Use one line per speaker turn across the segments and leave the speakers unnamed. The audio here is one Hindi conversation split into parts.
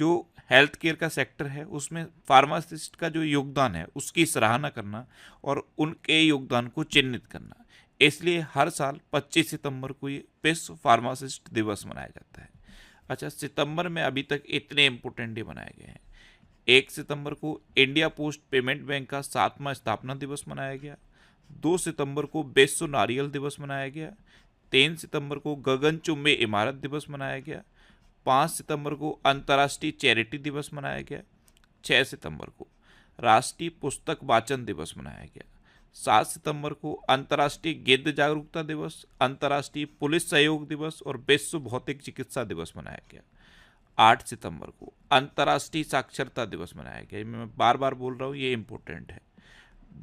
जो हेल्थ केयर का सेक्टर है उसमें फार्मासिस्ट का जो योगदान है उसकी सराहना करना और उनके योगदान को चिन्हित करना। इसलिए हर साल 25 सितंबर को ये विश्व फार्मासिस्ट दिवस मनाया जाता है। अच्छा, सितंबर में अभी तक इतने इम्पोर्टेंट डे मनाए गए हैं। 1 सितंबर को इंडिया पोस्ट पेमेंट बैंक का 7वां स्थापना दिवस मनाया गया। 2 सितंबर को विश्व नारियल दिवस मनाया गया। 3 सितंबर को गगनचुंबी इमारत दिवस मनाया गया। 5 सितंबर को अंतर्राष्ट्रीय चैरिटी दिवस मनाया गया। 6 सितंबर को राष्ट्रीय पुस्तक वाचन दिवस मनाया गया। 7 सितंबर को अंतर्राष्ट्रीय गिद्ध जागरूकता दिवस, अंतर्राष्ट्रीय पुलिस सहयोग दिवस और विश्व भौतिक चिकित्सा दिवस मनाया गया। 8 सितंबर को अंतर्राष्ट्रीय साक्षरता दिवस मनाया गया। मैं बार बार बोल रहा हूँ, ये इंपॉर्टेंट है।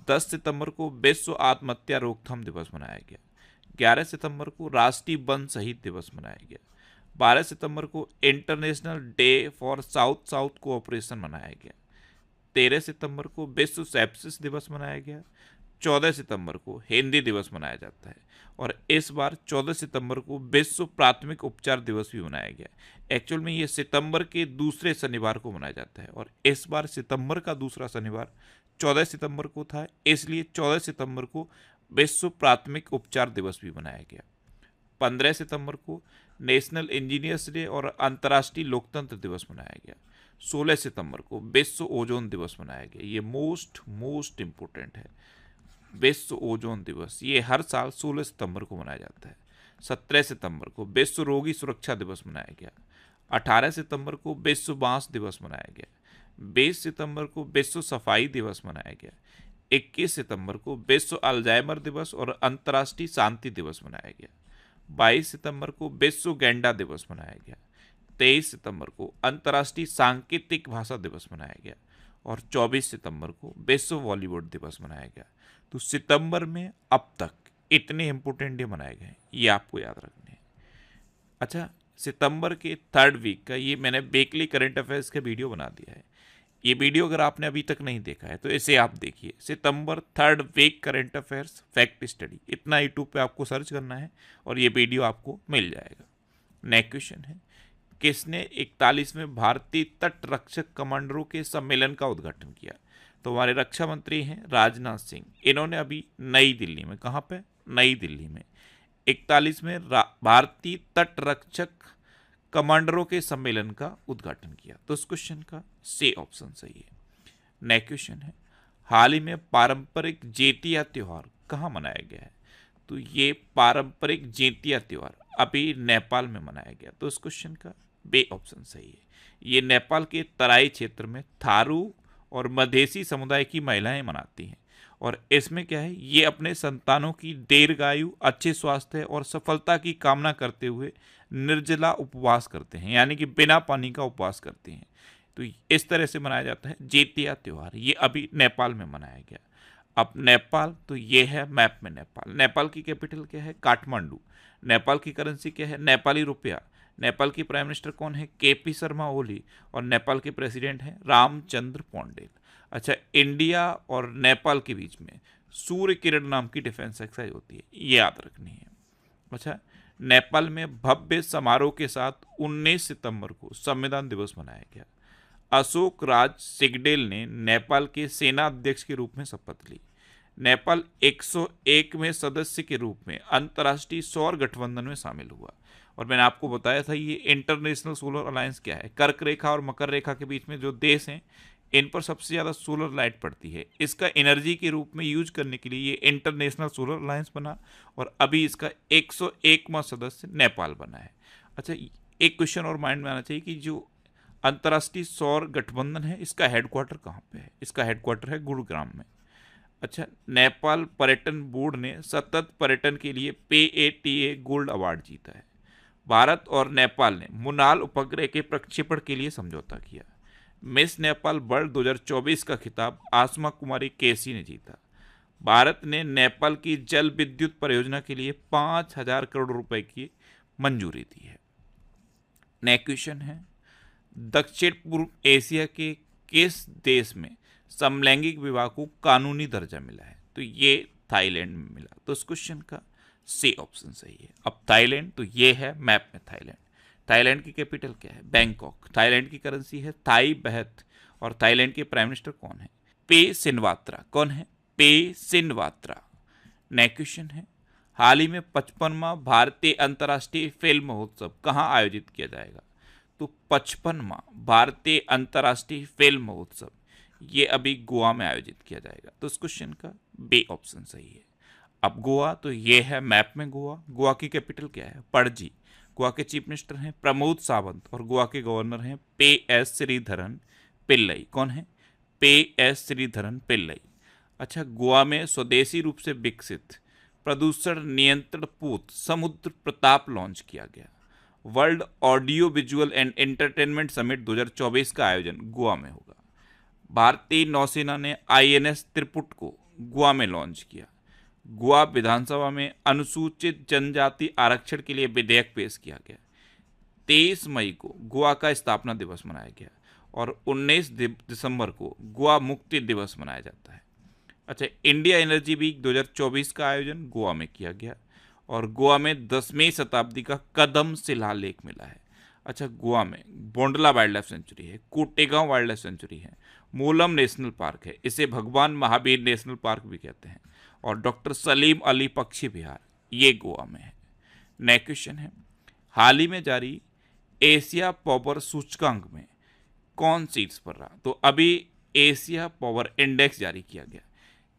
10 सितंबर को विश्व आत्महत्या रोकथाम दिवस मनाया गया। 11 सितंबर को राष्ट्रीय वन शहीद दिवस मनाया गया। 12 सितंबर को international day for south south cooperation मनाया गया। 13 सितंबर को विश्व सेप्सिस दिवस मनाया गया। 14 सितंबर को हिंदी दिवस मनाया जाता है और इस बार 14 सितंबर को विश्व प्राथमिक उपचार दिवस भी मनाया गया। एक्चुअल में ये सितंबर के दूसरे शनिवार को मनाया जाता है और इस बार सितंबर का दूसरा शनिवार 14 सितंबर को था, इसलिए 14 सितंबर को विश्व प्राथमिक उपचार दिवस भी मनाया गया। 15 सितंबर को नेशनल इंजीनियर्स डे और अंतर्राष्ट्रीय लोकतंत्र दिवस मनाया गया। 16 सितंबर को विश्व ओजोन दिवस मनाया गया। ये मोस्ट इम्पोर्टेंट है। विश्व ओजोन दिवस ये हर साल 16 सितंबर को मनाया जाता है। 17 सितंबर को विश्व रोगी सुरक्षा दिवस मनाया गया। 18 सितंबर को विश्व बांस दिवस मनाया गया। 20 सितंबर को विश्व सफाई दिवस मनाया गया। 21 सितंबर को विश्व अल्जाइमर दिवस और अंतर्राष्ट्रीय शांति दिवस मनाया गया। 22 सितंबर को विश्व गैंडा दिवस मनाया गया। 23 सितंबर को अंतर्राष्ट्रीय सांकेतिक भाषा दिवस मनाया गया और 24 सितंबर को विश्व बॉलीवुड दिवस मनाया गया। तो सितंबर में अब तक इतने इंपोर्टेंट डे मनाए गए, ये आपको याद रखने हैं। अच्छा, सितंबर के 3rd वीक का ये मैंने वीकली करंट अफेयर्स का वीडियो बना दिया है। ये वीडियो अगर आपने अभी तक नहीं देखा है तो इसे आप देखिए, सितंबर 3rd week current affairs fact study, इतना यूट्यूब पे आपको सर्च करना है और ये वीडियो आपको मिल जाएगा। नेक्स्ट क्वेश्चन है, किसने 41वें भारतीय तट रक्षक कमांडरों के सम्मेलन का उद्घाटन किया? तो हमारे रक्षा मंत्री हैं राजनाथ सिंह। इन्होंने अभी नई दिल्ली में, कहाँ पे? नई दिल्ली में 41वें भारतीय तट रक्षक कमांडरों के सम्मेलन का उद्घाटन किया। तो इस क्वेश्चन का सी ऑप्शन सही है। नेक्स्ट क्वेश्चन है, हाल ही में पारंपरिक जेतिया त्योहार कहाँ मनाया गया है? तो ये पारंपरिक जेतिया त्योहार अभी नेपाल में मनाया गया। तो इस क्वेश्चन का बी ऑप्शन सही है। ये नेपाल के तराई क्षेत्र में थारू और मधेसी समुदाय की महिलाएं मनाती हैं और इसमें क्या है, ये अपने संतानों की दीर्घायु, अच्छे स्वास्थ्य और सफलता की कामना करते हुए निर्जला उपवास करते हैं, यानी कि बिना पानी का उपवास करते हैं। तो इस तरह से मनाया जाता है जेतिया त्योहार। ये अभी नेपाल में मनाया गया। अब नेपाल, तो ये है मैप में नेपाल। नेपाल की कैपिटल क्या है? काठमांडू। नेपाल की करेंसी क्या है? नेपाली रुपया। नेपाल की प्राइम मिनिस्टर कौन है? केपी शर्मा ओली। और नेपाल के प्रेसिडेंट हैं रामचंद्र पौंडेल। अच्छा, इंडिया और नेपाल के बीच में सूर्य किरण नाम की डिफेंस एक्सरसाइज होती है, ये याद रखनी है। अच्छा, नेपाल में भव्य समारोह के साथ 19 सितंबर को संविधान दिवस मनाया गया। अशोक राज सिगडेल ने नेपाल के सेना अध्यक्ष के रूप में शपथ ली। नेपाल 101वें सदस्य के रूप में अंतर्राष्ट्रीय सौर गठबंधन में शामिल हुआ। और मैंने आपको बताया था ये इंटरनेशनल सोलर अलायंस क्या है। कर्क रेखा और मकर रेखा के बीच में जो देश हैं, इन पर सबसे ज़्यादा सोलर लाइट पड़ती है। इसका एनर्जी के रूप में यूज करने के लिए ये इंटरनेशनल सोलर अलायंस बना और अभी इसका 101वां सदस्य नेपाल बना है। अच्छा, एक क्वेश्चन और माइंड में आना चाहिए कि जो अंतर्राष्ट्रीय सौर गठबंधन है, इसका हेडक्वार्टर कहाँ पे है? इसका हेडक्वार्टर है गुरुग्राम में। अच्छा, नेपाल पर्यटन बोर्ड ने सतत पर्यटन के लिए PATA गोल्ड अवार्ड जीता है। भारत और नेपाल ने मुनाल उपग्रह के प्रक्षेपण के लिए समझौता किया। मिस नेपाल वर्ल्ड 2024 का खिताब आसमा कुमारी केसी ने जीता। भारत ने नेपाल की जल विद्युत परियोजना के लिए 5,000 करोड़ रुपए की मंजूरी दी है। नेक्स्ट क्वेश्चन है, दक्षिण पूर्व एशिया के किस देश में समलैंगिक विवाह को कानूनी दर्जा मिला है? तो ये थाईलैंड में मिला। तो इस क्वेश्चन का सी ऑप्शन सही है। अब थाईलैंड, तो ये है मैप में थाईलैंड। थाईलैंड की कैपिटल क्या है? बैंकॉक। थाईलैंड की करेंसी है थाई बहत। और थाईलैंड के प्राइम मिनिस्टर कौन है? पे सिनवात्रा। कौन है? पे सिनवात्रा। नेक्स्ट क्वेश्चन है, हाल ही में 55वां भारतीय अंतर्राष्ट्रीय फिल्म महोत्सव कहाँ आयोजित किया जाएगा? तो 55वां भारतीय अंतर्राष्ट्रीय फिल्म महोत्सव ये अभी गोवा में आयोजित किया जाएगा। तो इस क्वेश्चन का बी ऑप्शन सही है। अब गोवा, तो ये है मैप में गोवा। गोवा की कैपिटल क्या है? पणजी। गोवा के चीफ मिनिस्टर हैं प्रमोद सावंत और गोवा के गवर्नर हैं पे एस श्रीधरन पिल्लई। कौन है? पे एस श्रीधरन पिल्लई। अच्छा, गोवा में स्वदेशी रूप से विकसित प्रदूषण नियंत्रण पोत समुद्र प्रताप लॉन्च किया गया। World audio visual and entertainment summit 2024 का आयोजन गोवा में होगा। भारतीय नौसेना ने आईएनएस त्रिपुट को गोवा में लॉन्च किया। गोवा विधानसभा में अनुसूचित जनजाति आरक्षण के लिए विधेयक पेश किया गया। 23 मई को गोवा का स्थापना दिवस मनाया गया और 19 दिसंबर को गोवा मुक्ति दिवस मनाया जाता है। अच्छा, इंडिया एनर्जी वीक 2024 का आयोजन गोवा में किया गया और गोवा में 10वीं शताब्दी का कदम शिलालेख मिला है। अच्छा, गोवा में बोंडला वाइल्ड लाइफ सेंचुरी है, कोटेगांव वाइल्ड लाइफ सेंचुरी है, मोलम नेशनल पार्क है, इसे भगवान महावीर नेशनल पार्क भी कहते हैं, और डॉक्टर सलीम अली पक्षी विहार ये गोवा में है। नेक्स्ट क्वेश्चन है, हाल ही में जारी एशिया पावर सूचकांक में कौन सीट्स पर रहा? तो अभी एशिया पावर इंडेक्स जारी किया गया,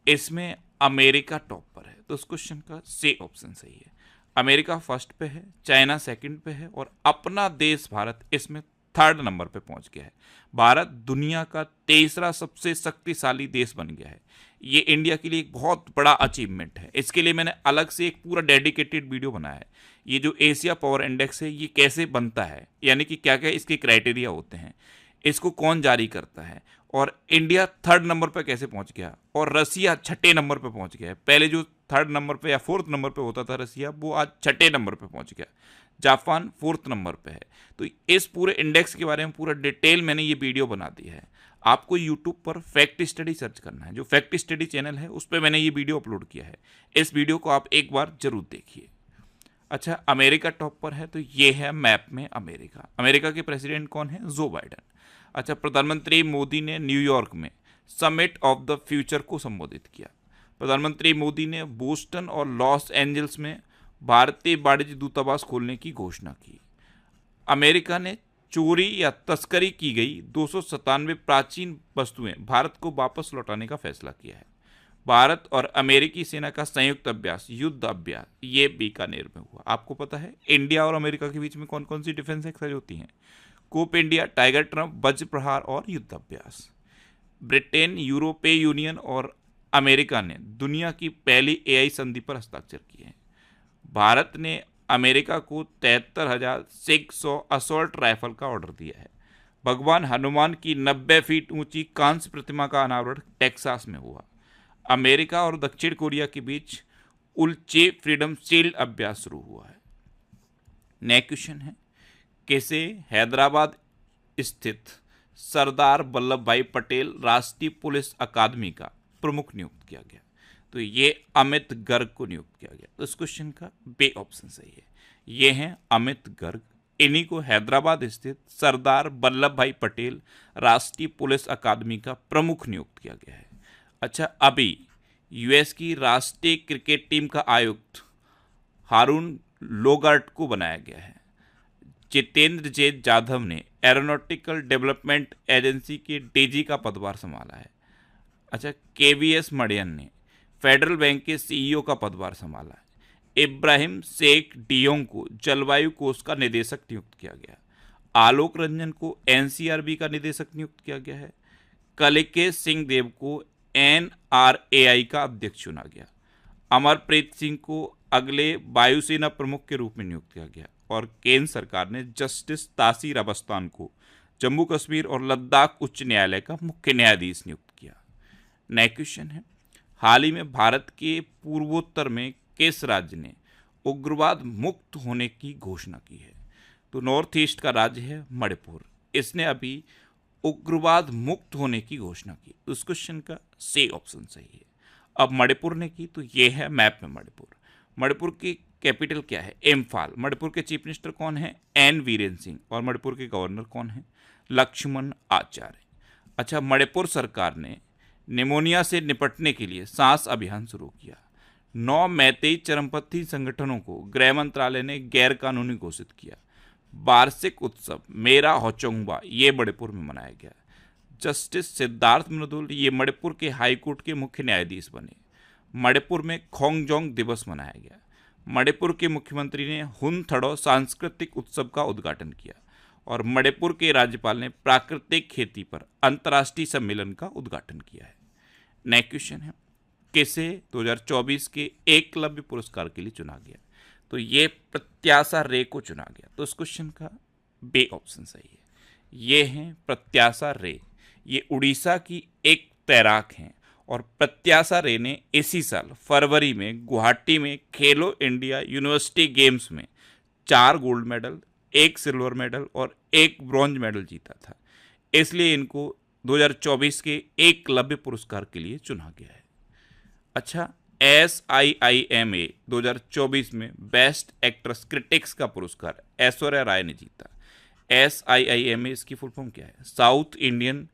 इसमें अमेरिका टॉप पर है। तो इस क्वेश्चन का सी ऑप्शन सही है। अमेरिका फर्स्ट पे है, चाइना सेकंड पे है और अपना देश भारत इसमें थर्ड नंबर पे पहुंच गया है। भारत दुनिया का तीसरा सबसे शक्तिशाली देश बन गया है। ये इंडिया के लिए एक बहुत बड़ा अचीवमेंट है। इसके लिए मैंने अलग से एक पूरा डेडिकेटेड वीडियो बनाया है। ये जो एशिया पावर इंडेक्स है ये कैसे बनता है, यानी कि क्या क्या इसके क्राइटेरिया होते हैं, इसको कौन जारी करता है, और इंडिया थर्ड नंबर पर कैसे पहुंच गया, और रसिया छठे नंबर पर पहुंच गया है। पहले जो थर्ड नंबर पे या फोर्थ नंबर पे होता था रसिया, वो आज छठे नंबर पे पहुंच गया। जापान फोर्थ नंबर पे है। तो इस पूरे इंडेक्स के बारे में पूरा डिटेल मैंने ये वीडियो बना दी है। आपको यूट्यूब पर फैक्ट स्टडी सर्च करना है, जो फैक्ट स्टडी चैनल है उस पर मैंने ये वीडियो अपलोड किया है। इस वीडियो को आप एक बार जरूर देखिए। अच्छा, अमेरिका टॉप पर है, तो ये है मैप में अमेरिका। अमेरिका के प्रेसिडेंट कौन है? जो बाइडन। अच्छा, प्रधानमंत्री मोदी ने न्यूयॉर्क में समिट ऑफ द फ्यूचर को संबोधित किया। प्रधानमंत्री मोदी ने बोस्टन और लॉस एंजल्स में भारतीय वाणिज्य दूतावास खोलने की घोषणा की। अमेरिका ने चोरी या तस्करी की गई 297 प्राचीन वस्तुएं भारत को वापस लौटाने का फैसला किया है। भारत और अमेरिकी सेना का संयुक्त अभ्यास, युद्ध अभ्यास, ये बीकानेर में हुआ। आपको पता है इंडिया और अमेरिका के बीच में कौन कौन सी डिफेंस एक्सरसाइज होती हैं? कोप इंडिया, टाइगर ट्रम्प, वज्र प्रहार और युद्ध अभ्यास। ब्रिटेन, यूरोपीय यूनियन और अमेरिका ने दुनिया की पहली एआई संधि पर हस्ताक्षर किए हैं। भारत ने अमेरिका को 73,600 असॉल्ट राइफल का ऑर्डर दिया है। भगवान हनुमान की 90 फीट ऊंची कांस्य प्रतिमा का अनावरण टेक्सास में हुआ। अमेरिका और दक्षिण कोरिया के बीच उल्चे फ्रीडम शील्ड अभ्यास शुरू हुआ है। नेक्स्ट क्वेश्चन है, किसे हैदराबाद स्थित सरदार वल्लभ भाई पटेल राष्ट्रीय पुलिस अकादमी का प्रमुख नियुक्त किया गया? तो ये अमित गर्ग को नियुक्त किया गया। तो इस क्वेश्चन का बी ऑप्शन सही है। ये हैं अमित गर्ग, इन्हीं को हैदराबाद स्थित सरदार वल्लभ भाई पटेल राष्ट्रीय पुलिस अकादमी का प्रमुख नियुक्त किया गया है। अच्छा, अभी यूएस की राष्ट्रीय क्रिकेट टीम का आयुक्त हारून लोगार्ट को बनाया गया है। जितेंद्र जे जाधव ने एरोनॉटिकल डेवलपमेंट एजेंसी के डीजी का पदभार संभाला है। अच्छा, केवीएस मडियन ने फेडरल बैंक के सीईओ का पदभार संभाला है। इब्राहिम शेख डियोंग को जलवायु कोष का निदेशक नियुक्त किया गया। आलोक रंजन को एनसीआरबी का निदेशक नियुक्त किया गया है। कलिकेश सिंह देव को एनआरएआई का अध्यक्ष चुना गया। अमरप्रीत सिंह को अगले वायुसेना प्रमुख के रूप में नियुक्त किया गया। और केंद्र सरकार ने जस्टिस तासीर अबस्तान को जम्मू कश्मीर और लद्दाख उच्च न्यायालय का मुख्य न्यायाधीश नियुक्त किया। नेक्स्ट क्वेश्चन है, हाल ही में भारत के पूर्वोत्तर में किस राज्य ने उग्रवाद मुक्त होने की घोषणा की है? तो नॉर्थ ईस्ट का राज्य है मणिपुर। इसने अभी उग्रवाद मुक्त होने की घोषणा की। तो इस क्वेश्चन का सी ऑप्शन सही है। अब मणिपुर ने की, तो ये है मैप में मणिपुर। मणिपुर की कैपिटल क्या है? इम्फाल। मणिपुर के चीफ मिनिस्टर कौन है? एन वीरेन सिंह। और मणिपुर के गवर्नर कौन है? लक्ष्मण आचार्य। अच्छा, मणिपुर सरकार ने निमोनिया से निपटने के लिए सांस अभियान शुरू किया। 9 मैतेई चरमपंथी संगठनों को गृह मंत्रालय ने गैर कानूनी घोषित किया। वार्षिक उत्सव मेरा होचोंगबा ये मणिपुर में मनाया गया। जस्टिस सिद्धार्थ मृदुल ये मणिपुर के हाईकोर्ट के मुख्य न्यायाधीश बने। मणिपुर में खोंगजोंग दिवस मनाया गया। मणिपुर के मुख्यमंत्री ने हुन थड़ो सांस्कृतिक उत्सव का उद्घाटन किया। और मणिपुर के राज्यपाल ने प्राकृतिक खेती पर अंतर्राष्ट्रीय सम्मेलन का उद्घाटन किया है। नेक्स्ट क्वेश्चन है, किसे 2024 के एकलव्य पुरस्कार के लिए चुना गया? तो ये प्रत्याशा रे को चुना गया। तो इस क्वेश्चन का बे ऑप्शन सही है। ये हैं प्रत्याशा रे। ये उड़ीसा की एक तैराक हैं और प्रत्याशा रे ने इसी साल फरवरी में गुवाहाटी में खेलो इंडिया यूनिवर्सिटी गेम्स में 4 गोल्ड मेडल, 1 सिल्वर मेडल और 1 ब्रॉन्ज मेडल जीता था। इसलिए इनको 2024 के एकलव्य पुरस्कार के लिए चुना गया है। अच्छा, SIIMA 2024 में बेस्ट एक्ट्रेस क्रिटिक्स का पुरस्कार ऐश्वर्या राय ने जीता। SIIMA इसकी फुल फॉर्म क्या है? South Indian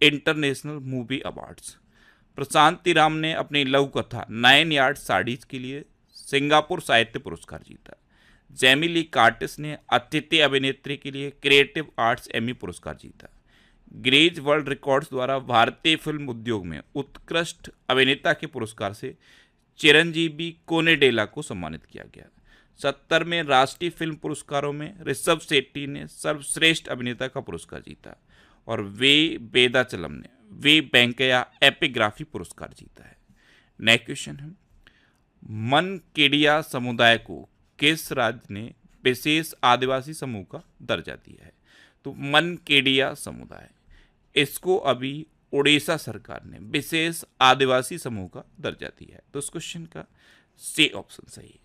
international movie awards. Prashanti Ram ने अपनी लघु कथा 9 यार्ड साड़ीज के लिए सिंगापुर साहित्य पुरस्कार जीता। जेमी ली कार्टिस ने अतिथि अभिनेत्री के लिए क्रिएटिव आर्ट्स एमी पुरस्कार जीता। गिनीज वर्ल्ड रिकॉर्ड्स द्वारा भारतीय फिल्म उद्योग में उत्कृष्ट अभिनेता के पुरस्कार से चिरंजीवी कोनेडेला को सम्मानित किया गया। 70वें राष्ट्रीय फिल्म पुरस्कारों में ऋषभ शेट्टी ने सर्वश्रेष्ठ अभिनेता का पुरस्कार जीता और वे वेदाचलम ने वे वेंकैया एपिग्राफी पुरस्कार जीता है। नेक्स्ट क्वेश्चन है, मनकेडिया समुदाय को किस राज्य ने विशेष आदिवासी समूह का दर्जा दिया है? तो मनकेडिया समुदाय, इसको अभी उड़ीसा सरकार ने विशेष आदिवासी समूह का दर्जा दिया है। तो इस क्वेश्चन का सी ऑप्शन सही है।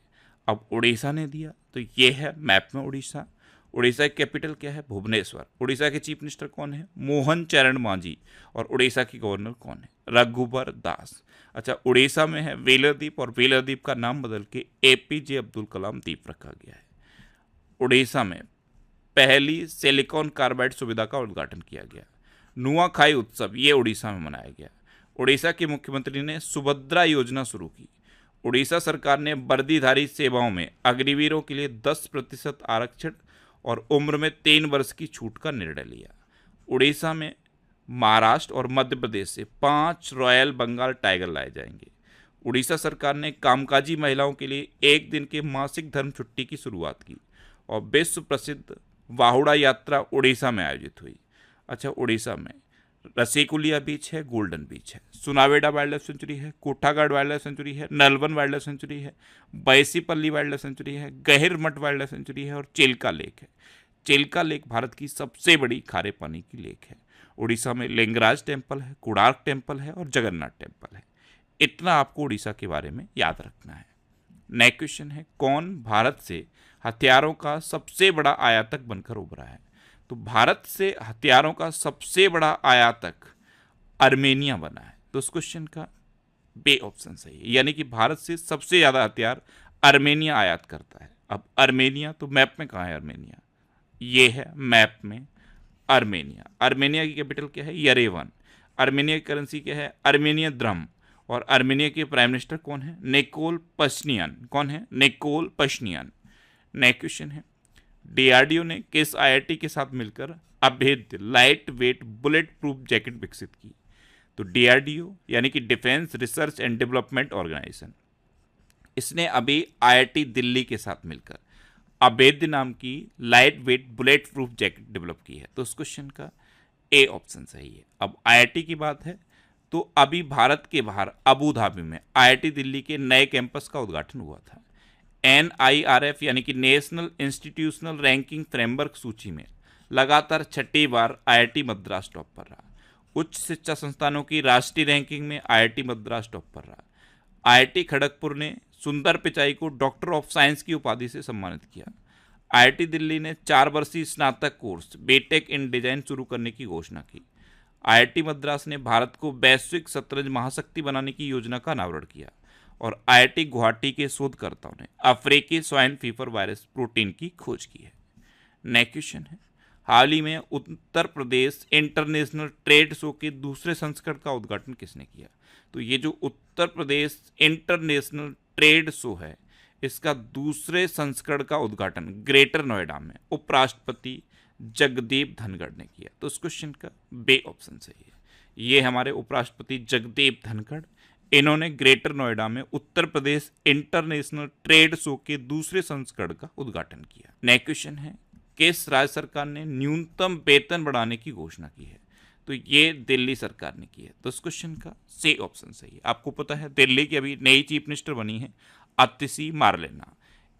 अब उड़ीसा ने दिया तो ये है मैप में उड़ीसा। उड़ीसा की कैपिटल क्या है? भुवनेश्वर। उड़ीसा के चीफ मिनिस्टर कौन है? मोहन चरण मांझी। और उड़ीसा की गवर्नर कौन है? रघुबर दास। अच्छा, उड़ीसा में है वेलर द्वीप और वेलर द्वीप का नाम बदल के APJ अब्दुल कलाम द्वीप रखा गया है। उड़ीसा में पहली सिलिकॉन कार्बाइड सुविधा का उद्घाटन किया गया। नुआखाई उत्सव ये उड़ीसा में मनाया गया। उड़ीसा के मुख्यमंत्री ने सुभद्रा योजना शुरू की। उड़ीसा सरकार ने वर्दीधारी सेवाओं में अग्निवीरों के लिए 10% आरक्षण और उम्र में 3 वर्ष की छूट का निर्णय लिया। उड़ीसा में महाराष्ट्र और मध्य प्रदेश से 5 रॉयल बंगाल टाइगर लाए जाएंगे। उड़ीसा सरकार ने कामकाजी महिलाओं के लिए 1 दिन के मासिक धर्म छुट्टी की शुरुआत की और विश्व प्रसिद्ध वाहुड़ा यात्रा उड़ीसा में आयोजित हुई। अच्छा, उड़ीसा में रसीकुलिया बीच है, गोल्डन बीच है, सुनावेडा वाइल्ड लाइफ सेंचुरी है, कोठागढ़ वाइल्ड लाइफ सेंचुरी है, नलवन वाइल्ड लाइफ सेंचुरी है, बैसीपल्ली वाइल्ड लाइफ सेंचुरी है, गहिरमठ वाइल्ड लाइफ सेंचुरी है और चिल्का लेक है। चिल्का लेक भारत की सबसे बड़ी खारे पानी की लेक है। उड़ीसा में लिंगराज टेम्पल है, कोणार्क टेम्पल है और जगन्नाथ टेम्पल है। इतना आपको उड़ीसा के बारे में याद रखना है। नेक्स्ट क्वेश्चन है, कौन भारत से हथियारों का सबसे बड़ा आयातक बनकर उभरा है? तो भारत से हथियारों का सबसे बड़ा आयातक आर्मेनिया बना है। तो इस क्वेश्चन का बे ऑप्शन सही है, यानी कि भारत से सबसे ज़्यादा हथियार आर्मेनिया आयात करता है। अब आर्मेनिया तो मैप में कहाँ है? आर्मेनिया ये है मैप में आर्मेनिया। आर्मेनिया की कैपिटल क्या है? यरेवन। आर्मेनिया की करेंसी क्या है? Armenian dram. और आर्मेनिया के प्राइम मिनिस्टर कौन है? Nikol Pashinyan. कौन है? Nikol Pashinyan. नेक्स्ट क्वेश्चन है, DRDO ने किस IIT के साथ मिलकर अभेद्य light weight bullet proof jacket विकसित की? तो DRDO यानी कि defence research and development organisation, इसने अभी IIT दिल्ली के साथ मिलकर अभेद्य नाम की light weight bullet proof jacket develop की है। तो उस क्वेश्चन का ए ऑप्शन सही है। अब IIT की बात है तो अभी भारत के बाहर अबू धाबी में IIT दिल्ली के नए कैंपस का उद्घाटन हुआ था। NIRF यानी कि नेशनल इंस्टीट्यूशनल रैंकिंग फ्रेमवर्क सूची में लगातार 6ठी बार IIT मद्रास टॉप पर रहा। उच्च शिक्षा संस्थानों की राष्ट्रीय रैंकिंग में IIT मद्रास टॉप पर रहा। IIT खड़गपुर ने सुंदर पिचाई को डॉक्टर ऑफ साइंस की उपाधि से सम्मानित किया। IIT दिल्ली ने 4 वर्षीय स्नातक कोर्स बीटेक इन डिजाइन शुरू करने की घोषणा की। IIT मद्रास ने भारत को वैश्विक शतरंज महाशक्ति बनाने की योजना का अनावरण किया और IIT गुवाहाटी के शोधकर्ताओं ने अफ्रीकी स्वाइन फीवर वायरस प्रोटीन की खोज की है। नेक्स्ट क्वेश्चन है, हाल ही में Uttar Pradesh international trade show के दूसरे संस्करण का उद्घाटन किसने किया? तो ये जो Uttar Pradesh international trade show है, इसका दूसरे संस्करण का उद्घाटन ग्रेटर नोएडा में उपराष्ट्रपति जगदीप धनखड़ ने किया। तो इस क्वेश्चन का बे ऑप्शन सही है। ये हमारे उपराष्ट्रपति जगदीप धनखड़, इन्होंने ग्रेटर नोएडा में Uttar Pradesh international trade show के दूसरे संस्करण का उद्घाटन किया। नेक्स्ट क्वेश्चन है, किस राज्य सरकार ने न्यूनतम वेतन बढ़ाने की घोषणा की है? तो ये दिल्ली सरकार ने की है। तो इस क्वेश्चन का सी ऑप्शन सही है। आपको पता है दिल्ली की अभी नई चीफ मिनिस्टर बनी है आतिशी मारलेना।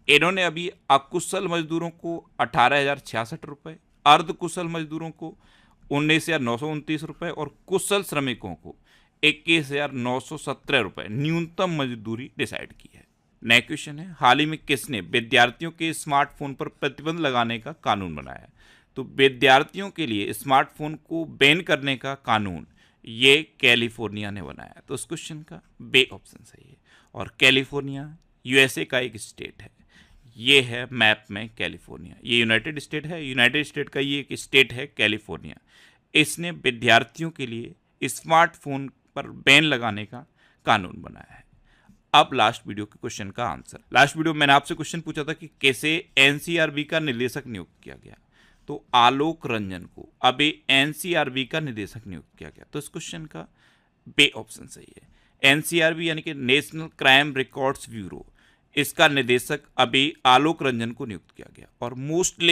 इन्होंने अभी अकुशल मजदूरों को 18,066 रुपये, अर्धकुशल मजदूरों को 19,929 रुपये और कुशल श्रमिकों को 21,917 रुपये न्यूनतम मजदूरी डिसाइड की है। नेक्स्ट क्वेश्चन है, हाल ही में किसने विद्यार्थियों के स्मार्टफोन पर प्रतिबंध लगाने का कानून बनाया? तो विद्यार्थियों के लिए स्मार्टफोन को बैन करने का कानून ये कैलिफोर्निया ने बनाया। तो इस क्वेश्चन का बे ऑप्शन सही है। और कैलिफोर्निया USA का एक स्टेट है, ये है मैप में कैलिफोर्निया। ये यूनाइटेड स्टेट है, यूनाइटेड स्टेट का ये एक स्टेट है कैलिफोर्निया। इसने विद्यार्थियों के लिए स्मार्टफोन पर बैन लगाने का कानून बनाया है। अब लास्ट वीडियो के क्वेश्चन का आंसर। लास्ट वीडियो में मैंने आपसे क्वेश्चन पूछा था कि कैसे NCRB का निदेशक नियुक्त किया गया। तो आलोक रंजन को अभी NCRB का निदेशक नियुक्त किया गया। तो इस क्वेश्चन का बे ऑप्शन सही है। NCRB यानी कि नेशनल क्राइम रिकॉर्ड्स ब्यूरो, इसका निदेशक अभी आलोक रंजन को नियुक्त किया गया। और मोस्टली